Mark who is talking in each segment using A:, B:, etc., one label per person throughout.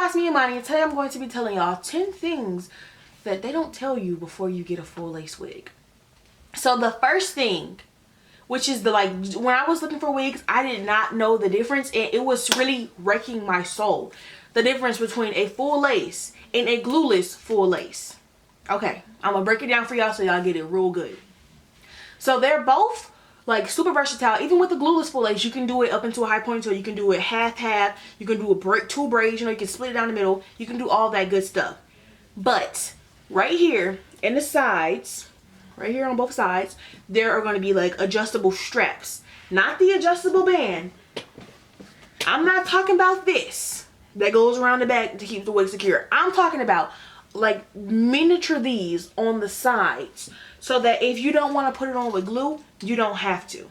A: guys, me Amani, and today I'm going to be telling y'all 10 things that they don't tell you before you get a full lace wig. So the first thing, which is when I was looking for wigs, I did not know the difference, and it was really wrecking my soul. The difference between a full lace and a glueless full lace. Okay, I'm gonna break it down for y'all so y'all get it real good. So they're both like super versatile. Even with the glueless full lace, you can do it up into a high ponytail. You can do it half. You can do two braids. You know, you can split it down the middle. You can do all that good stuff. But right here in the sides, right here on both sides, there are going to be like adjustable straps. Not the adjustable band. I'm not talking about this that goes around the back to keep the wig secure. I'm talking about like miniature these on the sides, so that if you don't want to put it on with glue, you don't have to.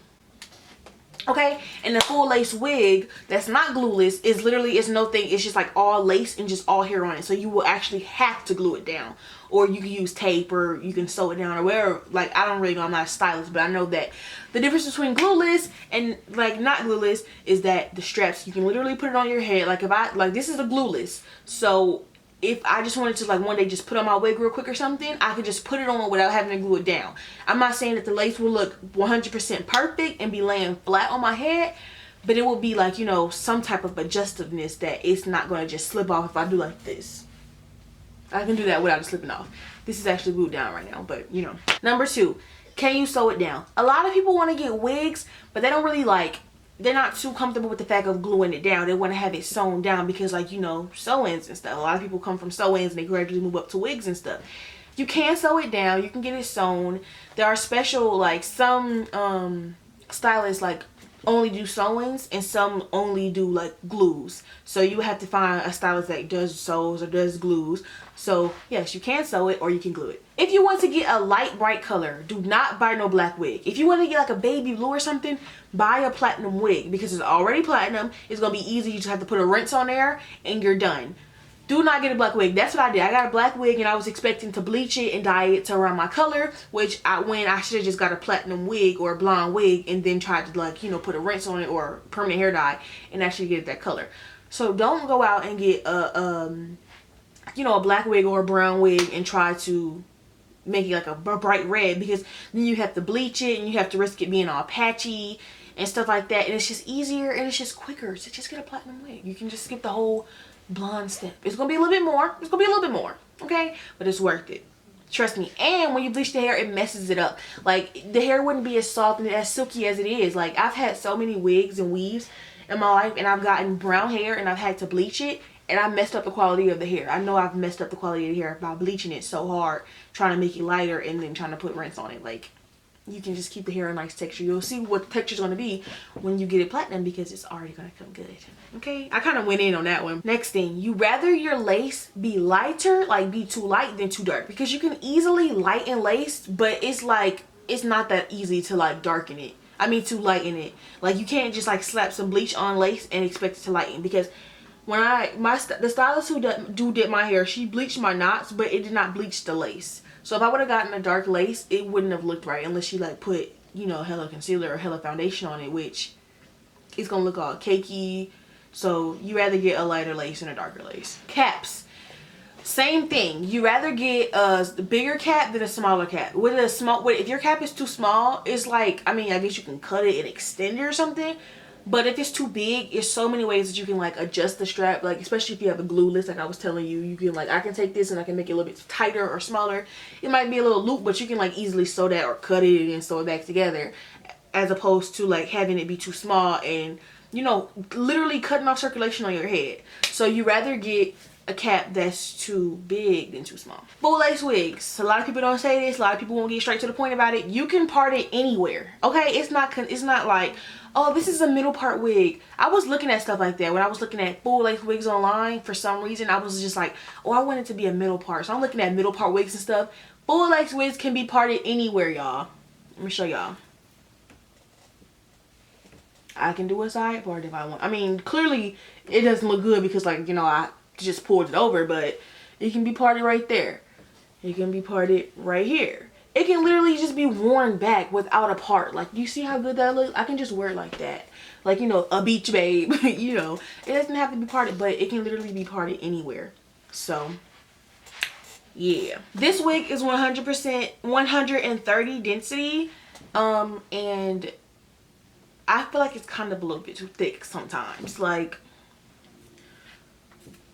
A: Okay, and the full lace wig that's not glueless is literally, it's no thing, it's just like all lace and just all hair on it, so you will actually have to glue it down, or you can use tape, or you can sew it down, or whatever. Like, I don't really know, I'm not a stylist, but I know that the difference between glueless and like not glueless is that the straps, you can literally put it on your head. Like, if I like, this is a glueless, so if I just wanted to like one day just put on my wig real quick or something, I could just put it on without having to glue it down. I'm not saying that the lace will look 100% perfect and be laying flat on my head, but it will be like, you know, some type of adjustiveness that it's not going to just slip off if I do like this. I can do that without it slipping off. This is actually glued down right now, but you know. Number 2, can you sew it down? A lot of people want to get wigs, but they don't really they're not too comfortable with the fact of gluing it down. They want to have it sewn down because, like, you know, sew-ins and stuff. A lot of people come from sew-ins and they gradually move up to wigs and stuff. You can sew it down. You can get it sewn. There are special, like, some stylists, like, only do sew-ins and some only do, like, glues. So you have to find a stylist that does sews or does glues. So, yes, you can sew it or you can glue it. If you want to get a light, bright color, do not buy no black wig. If you want to get, like, a baby blue or something, buy a platinum wig because it's already platinum. It's going to be easy. You just have to put a rinse on there and you're done. Do not get a black wig. That's what I did. I got a black wig and I was expecting to bleach it and dye it to around my color, which I should have just got a platinum wig or a blonde wig and then tried to, like, you know, put a rinse on it or permanent hair dye and actually get that color. So don't go out and get a you know, a black wig or a brown wig and try to make it like a bright red, because then you have to bleach it and you have to risk it being all patchy and stuff like that, and it's just easier and it's just quicker to just get a platinum wig. You can just skip the whole blonde step. It's gonna be a little bit more, okay, but it's worth it, trust me. And when you bleach the hair, it messes it up. Like, the hair wouldn't be as soft and as silky as it is. Like, I've had so many wigs and weaves in my life and I've gotten brown hair and I've had to bleach it, and I messed up the quality of the hair. I know I've messed up the quality of the hair by bleaching it so hard, trying to make it lighter and then trying to put rinse on it. Like, you can just keep the hair a nice texture. You'll see what the texture's going to be when you get it platinum, because it's already going to come good. Okay, I kind of went in on that one. Next thing, you rather your lace be lighter, like be too light than too dark, because you can easily lighten lace, but it's like, it's not that easy to like darken it. I mean, to lighten it. Like, you can't just like slap some bleach on lace and expect it to lighten, because when the stylist who did my hair, she bleached my knots, but it did not bleach the lace. So if I would have gotten a dark lace, it wouldn't have looked right unless she like put, you know, hella concealer or hella foundation on it, which is gonna look all cakey. So you rather get a lighter lace than a darker lace. Caps, same thing. You rather get a bigger cap than a smaller cap. If your cap is too small, it's like, I mean, I guess you can cut it and extend it or something. But if it's too big, there's so many ways that you can like adjust the strap. Like, especially if you have a glueless, like I was telling you, you can like, I can take this and I can make it a little bit tighter or smaller. It might be a little loop, but you can like easily sew that or cut it and sew it back together, as opposed to like having it be too small and, you know, literally cutting off circulation on your head. So you rather get a cap that's too big than too small. Full lace wigs. A lot of people don't say this. A lot of people won't get straight to the point about it. You can part it anywhere. Okay, it's not like, oh, this is a middle part wig. I was looking at stuff like that when I was looking at full lace wigs online. For some reason, I was just like, oh, I want it to be a middle part. So I'm looking at middle part wigs and stuff. Full lace wigs can be parted anywhere, y'all. Let me show y'all. I can do a side part if I want. I mean, clearly it doesn't look good because, like, you know, I just pulled it over, but it can be parted right there. It can be parted right here. It can literally just be worn back without a part. Like, you see how good that looks? I can just wear it like that. like, you know, a beach babe. You know, it doesn't have to be parted, but it can literally be parted anywhere. So yeah, this wig is 100% 130 density, and I feel like it's kind of a little bit too thick sometimes. Like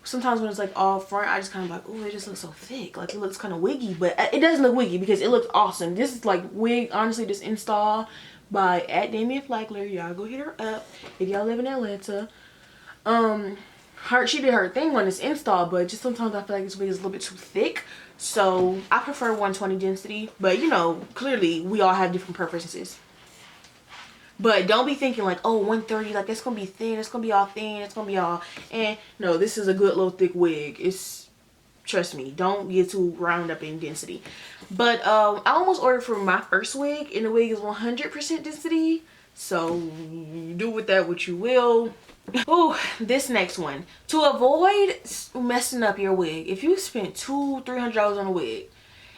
A: sometimes when it's like all front, I just kind of like, oh, it just looks so thick. Like it looks kind of wiggy, but it doesn't look wiggy because it looks awesome. This is like wig, honestly, this install by Damien Flackler. Y'all go hit her up if y'all live in Atlanta. She did her thing on this install, but just sometimes I feel like this wig is a little bit too thick. So I prefer 120 density, but you know, clearly we all have different preferences. But don't be thinking like, oh, 130, like it's gonna be thin, it's gonna be all thin, it's gonna be all, and no, this is a good little thick wig. It's, trust me, don't get too round up in density. But I almost ordered for my first wig, and the wig is 100% density, so do with that what you will. Oh, this next one, to avoid messing up your wig, if you spent $200-300 on a wig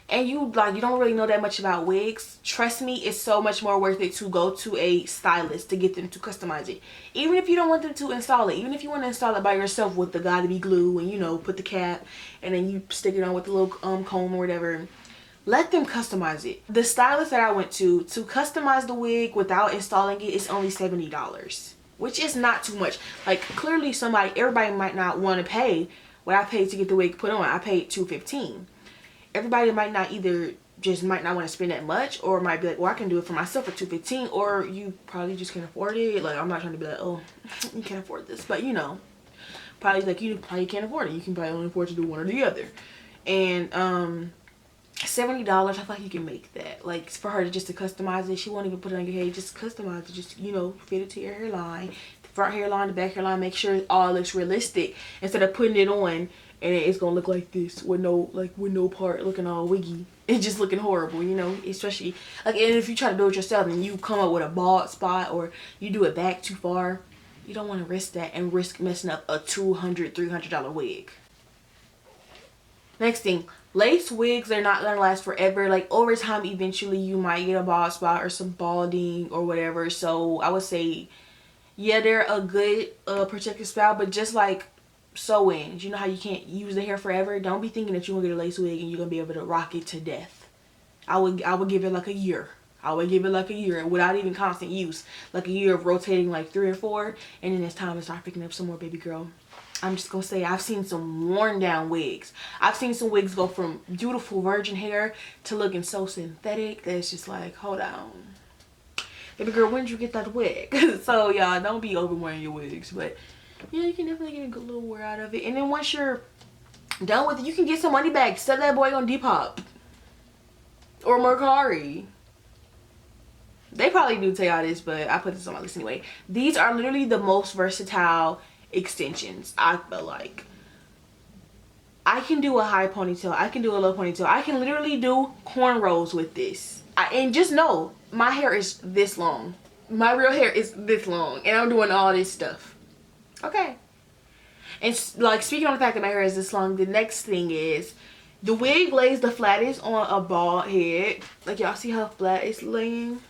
A: and you don't really know that much about wigs, trust me, it's so much more worth it to go to a stylist to get them to customize it. Even if you don't want them to install it, even if you want to install it by yourself with the gotta be glue and, you know, put the cap and then you stick it on with the little comb or whatever, let them customize it. The stylist that I went to customize the wig without installing it is only $70, which is not too much. Like clearly everybody might not want to pay what I paid to get the wig put on. I paid $215. Everybody might not might not want to spend that much, or might be like, well, I can do it for myself for $215, or you probably just can't afford it. Like, I'm not trying to be like, oh, you can't afford this, but you know, probably like you probably can't afford it. You can probably only afford to do one or the other. And $70, I feel like you can make that. Like for her to customize it, she won't even put it on your head. Just customize it. Just, you know, fit it to your hairline, the front hairline, the back hairline. Make sure it all looks realistic instead of putting it on and it's gonna look like this with no part, looking all wiggy. It's just looking horrible, you know. Especially like, and if you try to do it yourself and you come up with a bald spot or you do it back too far, you don't want to risk that and risk messing up a $200-300 wig. Next thing, lace wigs are not gonna last forever. Like over time, eventually you might get a bald spot or some balding or whatever. So I would say, yeah, they're a good protective style, but just like sew-ins, you know how you can't use the hair forever? Don't be thinking that you're gonna get a lace wig and you're gonna be able to rock it to death. I would give it like a year. I would give it like a year without even constant use, like a year of rotating like 3 or 4, and then it's time to start picking up some more, baby girl. I'm just gonna say, I've seen some worn down wigs. I've seen some wigs go from beautiful virgin hair to looking so synthetic that it's just like, hold on, baby girl, when did you get that wig? So y'all, don't be over wearing your wigs, but yeah, you can definitely get a good little wear out of it. And then once you're done with it, you can get some money back. Sell that boy on Depop or Mercari. They probably do tell y'all this, but I put this on my list anyway. These are literally the most versatile extensions. I feel like I can do a high ponytail, I can do a low ponytail, I can literally do cornrows with this. And just know, my hair is this long. My real hair is this long, and I'm doing all this stuff. Okay. And like, speaking on the fact that my hair is this long, the next thing is the wig lays the flattest on a bald head. Like, y'all see how flat it's laying?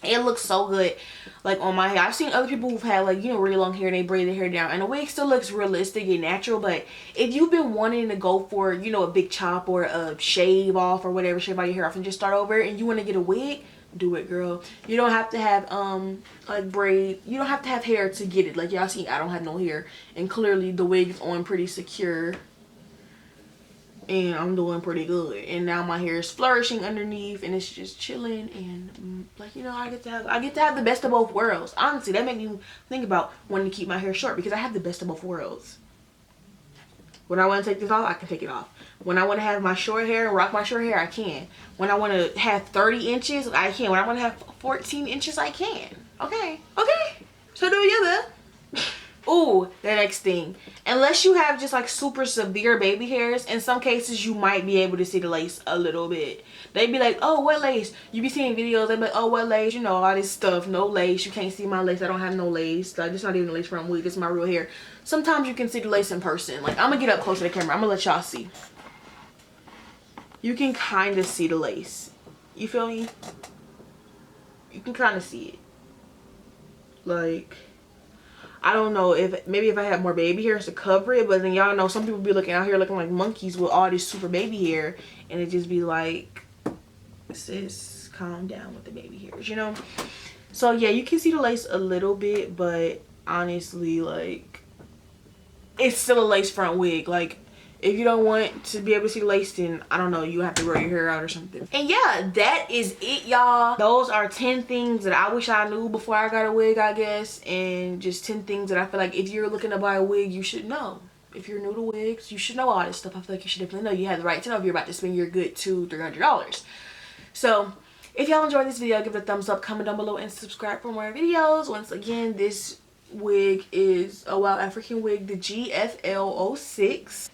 A: It looks so good, like, on my hair. I've seen other people who've had, like, you know, really long hair and they braid their hair down, and the wig still looks realistic and natural. But if you've been wanting to go for, you know, a big chop or a shave off or whatever, shave all your hair off and just start over, and you want to get a wig, do it, girl. You don't have to have like braid, you don't have to have hair to get it. Like, y'all see, I don't have no hair, and clearly the wig is on pretty secure, and I'm doing pretty good. And now my hair is flourishing underneath, and it's just chilling, and like, you know, I get to have the best of both worlds. Honestly, that made me think about wanting to keep my hair short, because I have the best of both worlds. When I want to take this off, I can take it off. When I want to have my short hair and rock my short hair, I can. When I want to have 30 inches, I can. When I want to have 14 inches, I can. Okay. Okay. So do you, boo. Ooh, the next thing. Unless you have just like super severe baby hairs, in some cases you might be able to see the lace a little bit. They'd be like, oh, what lace? You be seeing videos, they'd be like, oh, what lace? You know, all this stuff. No lace. You can't see my lace. I don't have no lace. Like, it's not even a lace from wig. This is my real hair. Sometimes you can see the lace in person. Like, I'm gonna get up close to the camera. I'm gonna let y'all see. You can kind of see the lace. You feel me? You can kind of see it. Like, I don't know if maybe if I had more baby hairs to cover it, but then y'all know some people be looking out here looking like monkeys with all this super baby hair, and it just be like, sis, calm down with the baby hairs, you know? So yeah, you can see the lace a little bit, but honestly, like, it's still a lace front wig. Like, if you don't want to be able to see the lace, then I don't know, you have to grow your hair out or something. And yeah, that is it, y'all. Those are 10 things that I wish I knew before I got a wig, I guess, and just 10 things that I feel like if you're looking to buy a wig, you should know. If you're new to wigs, you should know all this stuff. I feel like you should definitely know. You have the right to know if you're about to spend your good $200-300. So if y'all enjoyed this video, give it a thumbs up, comment down below, and subscribe for more videos. Once again, this wig is a Wild African wig, the GFL06.